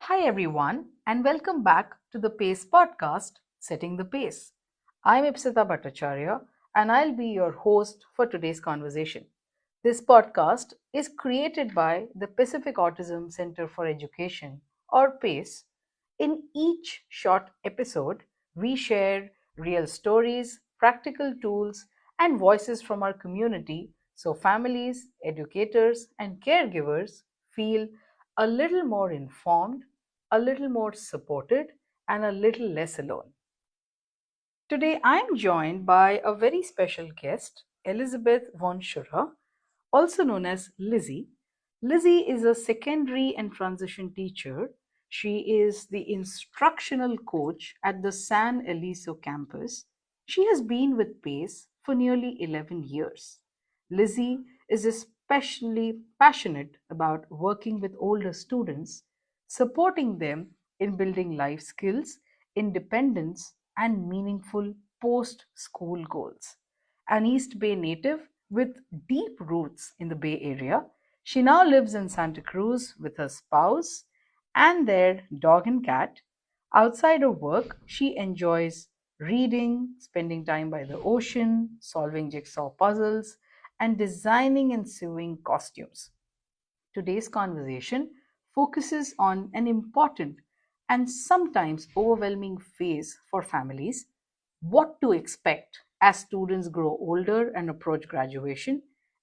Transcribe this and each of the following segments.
Hi, everyone, and welcome back to the PACE podcast, Setting the Pace. I'm Ipsita Bhattacharya, and I'll be your host for today's conversation. This podcast is created by the Pacific Autism Center for Education, or PACE. In each short episode, we share real stories, practical tools, and voices from our community so families, educators, and caregivers feel a little more informed, a little more supported, and a little less alone. Today, I am joined by a very special guest, Elizabeth Wanschura, also known as Lizzi. Lizzi is a secondary and transition teacher. She is the instructional coach at the San Aleso campus. She has been with PACE for nearly 11 years. Lizzi is especially passionate about working with older students, supporting them in building life skills, independence, and meaningful post school goals. An East Bay native with deep roots in the Bay Area, she now lives in Santa Cruz with her spouse and their dog and cat. Outside of work, she enjoys reading, spending time by the ocean, solving jigsaw puzzles, and designing and sewing costumes. Today's conversation focuses on an important and sometimes overwhelming phase for families: what to expect as students grow older and approach graduation,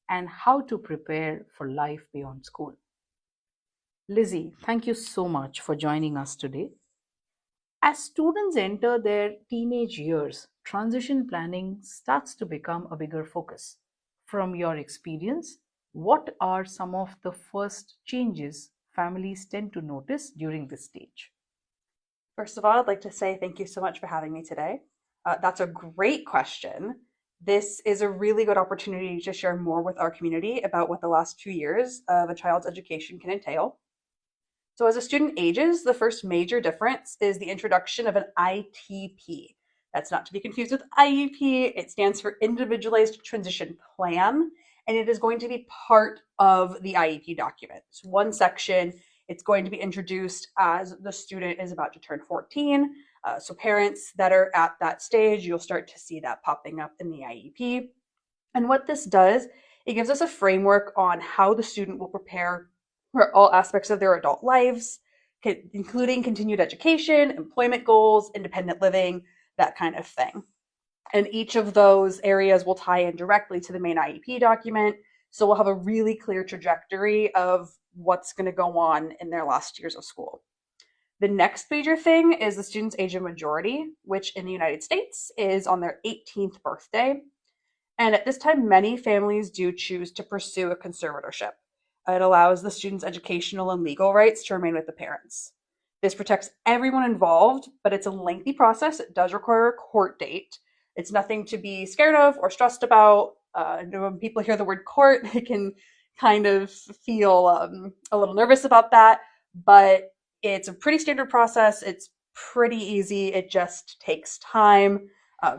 and how to prepare for life beyond school. Lizzie, thank you so much for joining us today. As students enter their teenage years, transition planning starts to become a bigger focus. From your experience, what are some of the first changes families tend to notice during this stage? First of all, I'd like to say thank you so much for having me today. That's a great question. This is a really good opportunity to share more with our community about what the last 2 years of a child's education can entail. So, as a student ages, the first major difference is the introduction of an ITP. That's not to be confused with IEP. It stands for Individualized Transition Plan, and it is going to be part of the IEP document. It's one section. It's going to be introduced as the student is about to turn 14. So, parents that are at that stage, you'll start to see that popping up in the IEP. And what this does, it gives us a framework on how the student will prepare for all aspects of their adult lives, including continued education, employment goals, independent living, that kind of thing. And each of those areas will tie in directly to the main IEP document. So we'll have a really clear trajectory of what's going to go on in their last years of school. The next major thing is the student's age of majority, which in the United States is on their 18th birthday. And at this time, many families do choose to pursue a conservatorship. It allows the student's educational and legal rights to remain with the parents. This protects everyone involved, but it's a lengthy process. It does require a court date. It's nothing to be scared of or stressed about. When people hear the word court, they can kind of feel a little nervous about that, but it's a pretty standard process. It's pretty easy. It just takes time.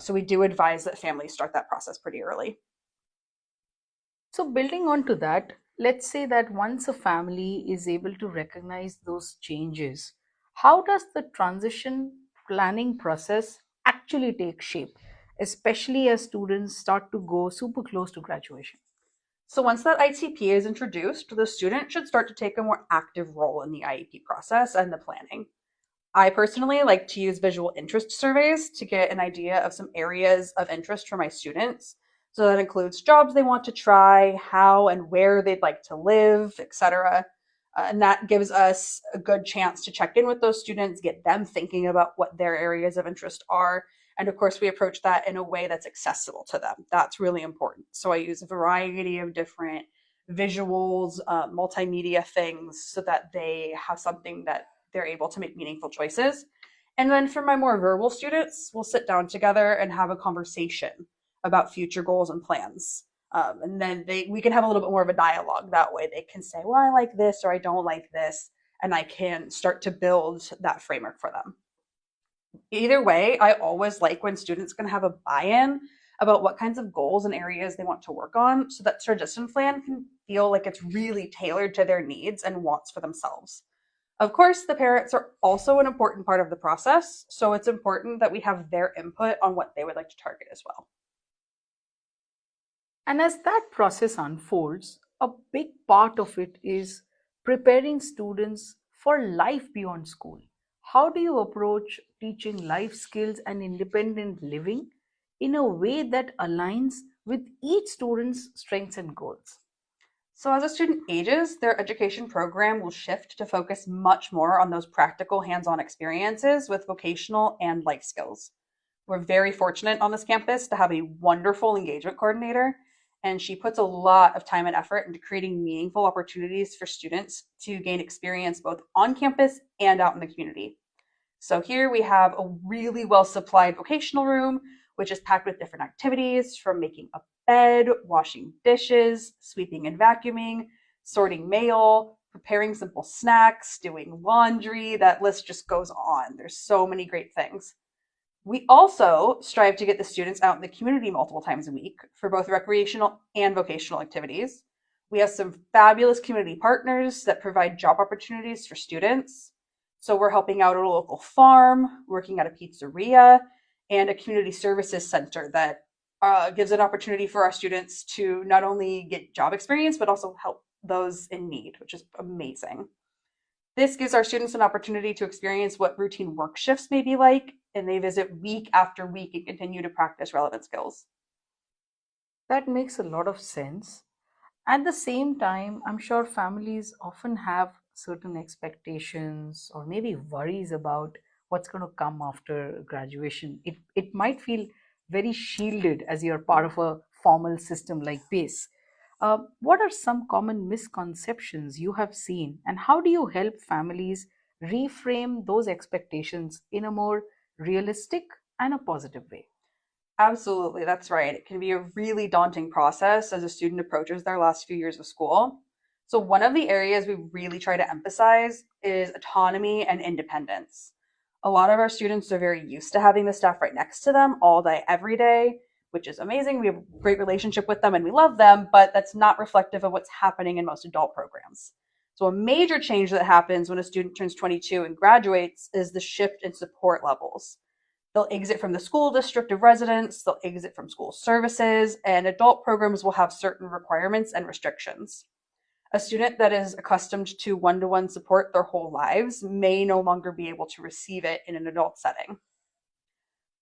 So we do advise that families start that process pretty early. So, building on to that, let's say that once a family is able to recognize those changes, how does the transition planning process actually take shape, especially as students start to go super close to graduation? So once that ITP is introduced, the student should start to take a more active role in the IEP process and the planning. I personally like to use visual interest surveys to get an idea of some areas of interest for my students. So that includes jobs they want to try, how and where they'd like to live, etc. And that gives us a good chance to check in with those students, get them thinking about what their areas of interest are. And of course, we approach that in a way that's accessible to them. That's really important. So I use a variety of different visuals, multimedia things so that they have something that they're able to make meaningful choices. And then for my more verbal students, we'll sit down together and have a conversation about future goals and plans. And then we can have a little bit more of a dialogue. That way they can say, well, I like this or I don't like this. And I can start to build that framework for them. Either way, I always like when students can have a buy-in about what kinds of goals and areas they want to work on so that transition plan can feel like it's really tailored to their needs and wants for themselves. Of course, the parents are also an important part of the process, so it's important that we have their input on what they would like to target as well. And as that process unfolds, a big part of it is preparing students for life beyond school. How do you approach teaching life skills and independent living in a way that aligns with each student's strengths and goals? So, as a student ages, their education program will shift to focus much more on those practical hands on experiences with vocational and life skills. We're very fortunate on this campus to have a wonderful engagement coordinator, and she puts a lot of time and effort into creating meaningful opportunities for students to gain experience both on campus and out in the community. So here we have a really well supplied vocational room, which is packed with different activities from making a bed, washing dishes, sweeping and vacuuming, sorting mail, preparing simple snacks, doing laundry. That list just goes on. There's so many great things. We also strive to get the students out in the community multiple times a week for both recreational and vocational activities. We have some fabulous community partners that provide job opportunities for students. So we're helping out at a local farm, working at a pizzeria, and a community services center that gives an opportunity for our students to not only get job experience, but also help those in need, which is amazing. This gives our students an opportunity to experience what routine work shifts may be like, and they visit week after week and continue to practice relevant skills. That makes a lot of sense. At the same time, I'm sure families often have certain expectations or maybe worries about what's going to come after graduation. It might feel very shielded as you're part of a formal system like PACE. What are some common misconceptions you have seen, and how do you help families reframe those expectations in a more realistic and a positive way? Absolutely, that's right. It can be a really daunting process as a student approaches their last few years of school. So, one of the areas we really try to emphasize is autonomy and independence. A lot of our students are very used to having the staff right next to them all day, every day, which is amazing. We have a great relationship with them and we love them, but that's not reflective of what's happening in most adult programs. So, a major change that happens when a student turns 22 and graduates is the shift in support levels. They'll exit from the school district of residence, they'll exit from school services, and adult programs will have certain requirements and restrictions. A student that is accustomed to one to one support their whole lives may no longer be able to receive it in an adult setting.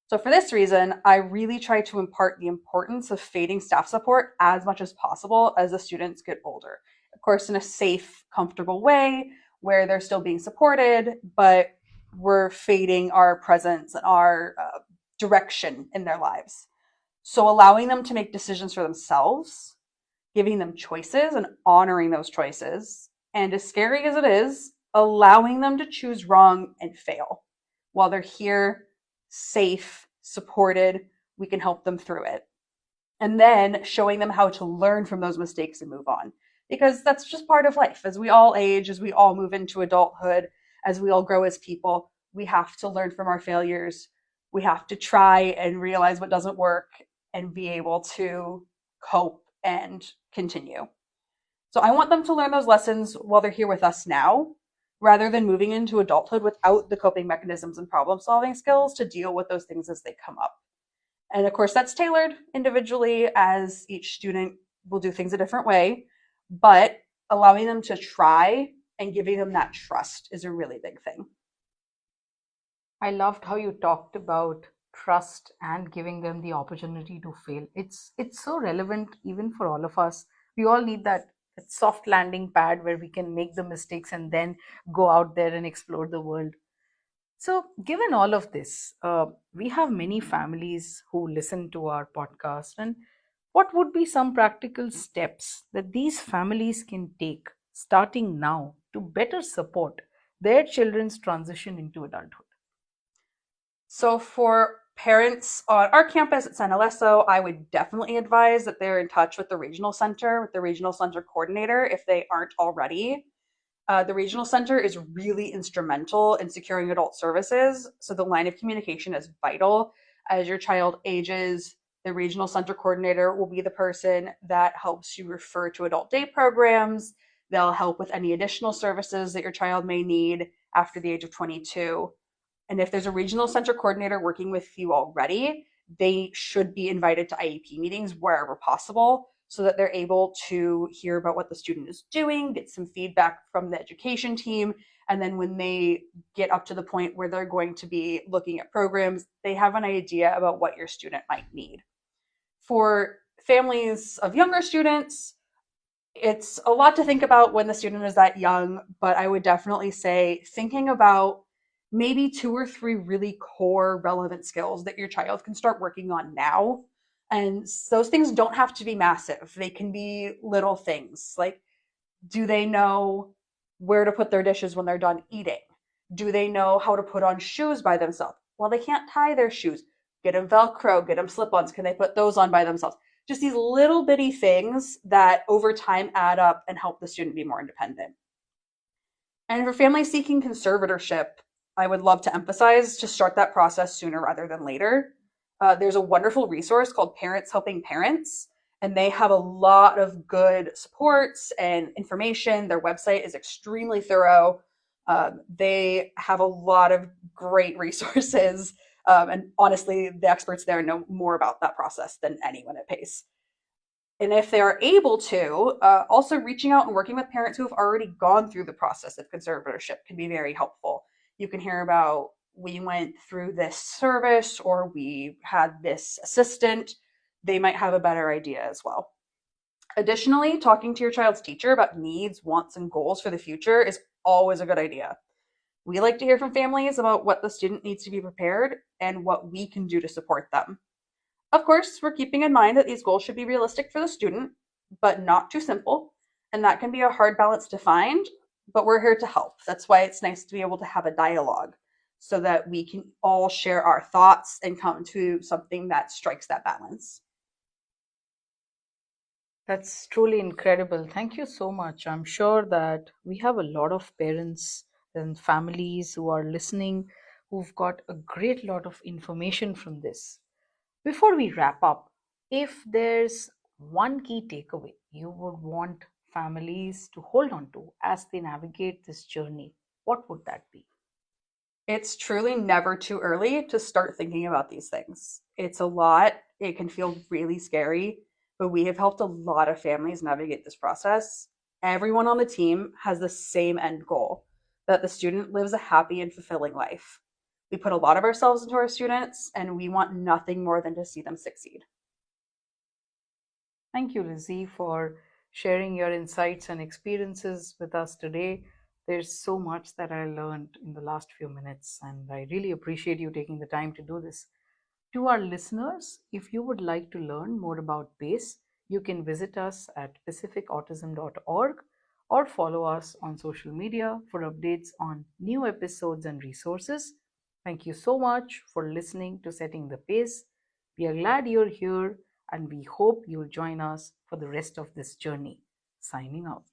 So, for this reason, I really try to impart the importance of fading staff support as much as possible as the students get older. Of course, in a safe, comfortable way where they're still being supported, but we're fading our presence and our direction in their lives. So, allowing them to make decisions for themselves, giving them choices and honoring those choices, and as scary as it is, allowing them to choose wrong and fail while they're here, safe, supported. We can help them through it. And then showing them how to learn from those mistakes and move on. Because that's just part of life. As we all age, as we all move into adulthood, as we all grow as people, we have to learn from our failures. We have to try and realize what doesn't work and be able to cope and continue. So I want them to learn those lessons while they're here with us now, rather than moving into adulthood without the coping mechanisms and problem solving skills to deal with those things as they come up. And of course, that's tailored individually as each student will do things a different way, but allowing them to try and giving them that trust is a really big thing. I loved how you talked about trust and giving them the opportunity to fail. It's so relevant even for all of us. We all need that soft landing pad where we can make the mistakes and then go out there and explore the world. So, given all of this, we have many families who listen to our podcast. And what would be some practical steps that these families can take starting now to better support their children's transition into adulthood? So for parents on our campus at San Aleso, I would definitely advise that they're in touch with the regional center, with the regional center coordinator if they aren't already. The regional center is really instrumental in securing adult services. So the line of communication is vital. As your child ages, the regional center coordinator will be the person that helps you refer to adult day programs, They'll help with any additional services that your child may need after the age of 22. And if there's a regional center coordinator working with you already, they should be invited to IEP meetings wherever possible so that they're able to hear about what the student is doing, get some feedback from the education team, and then when they get up to the point where they're going to be looking at programs, they have an idea about what your student might need. For families of younger students, it's a lot to think about when the student is that young, but I would definitely say thinking about maybe 2 or 3 really core relevant skills that your child can start working on now. And those things don't have to be massive. They can be little things like, do they know where to put their dishes when they're done eating? Do they know how to put on shoes by themselves? Well, they can't tie their shoes. Get them Velcro, get them slip-ons. Can they put those on by themselves? Just these little bitty things that over time add up and help the student be more independent. And for families seeking conservatorship, I would love to emphasize to start that process sooner rather than later. There's a wonderful resource called Parents Helping Parents, and they have a lot of good supports and information. Their website is extremely thorough. They have a lot of great resources, and honestly, the experts there know more about that process than anyone at PACE. And if they are able to, also reaching out and working with parents who have already gone through the process of conservatorship can be very helpful. You can hear about, we went through this service or we had this assistant. They might have a better idea as well. Additionally, talking to your child's teacher about needs, wants, and goals for the future is always a good idea. We like to hear from families about what the student needs to be prepared and what we can do to support them. Of course, we're keeping in mind that these goals should be realistic for the student, but not too simple. And that can be a hard balance to find, but we're here to help. That's why it's nice to be able to have a dialogue so that we can all share our thoughts and come to something that strikes that balance. That's truly incredible. Thank you so much. I'm sure that we have a lot of parents and families who are listening who've got a great lot of information from this. Before we wrap up, if there's one key takeaway you would want families to hold on to as they navigate this journey, what would that be? It's truly never too early to start thinking about these things. It's a lot, it can feel really scary, but we have helped a lot of families navigate this process. Everyone on the team has the same end goal, that the student lives a happy and fulfilling life. We put a lot of ourselves into our students, and we want nothing more than to see them succeed. Thank you, Lizzie, for sharing your insights and experiences with us today. There's so much that I learned in the last few minutes, and I really appreciate you taking the time to do this. To our listeners, if you would like to learn more about PACE, you can visit us at pacificautism.org or follow us on social media for updates on new episodes and resources. Thank you so much for listening to Setting the Pace. We are glad you're here and we hope you'll join us for the rest of this journey. Signing out.